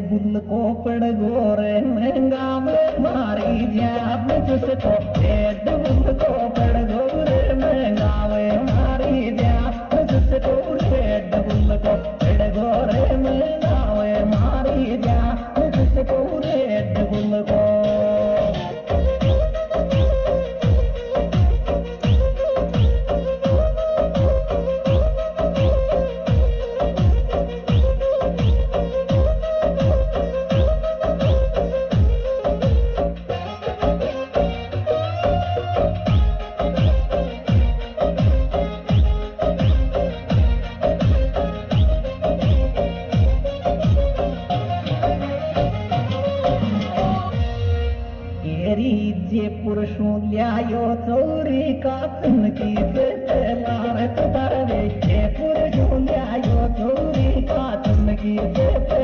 boule को पड़ गोरे महंगा में मारी जाप जिसको रेड बुल को पड़ गोरे महंगा में मारी जाप जिसको रेड बुल को पड़ गोरे महंगा में मारी जाप जिसको रेड बुल को जे पुरुषों ल्यायो चोरी का चुनकी से लारत तारे जे पुरुषों ल्यायो चोरी का चुनकी से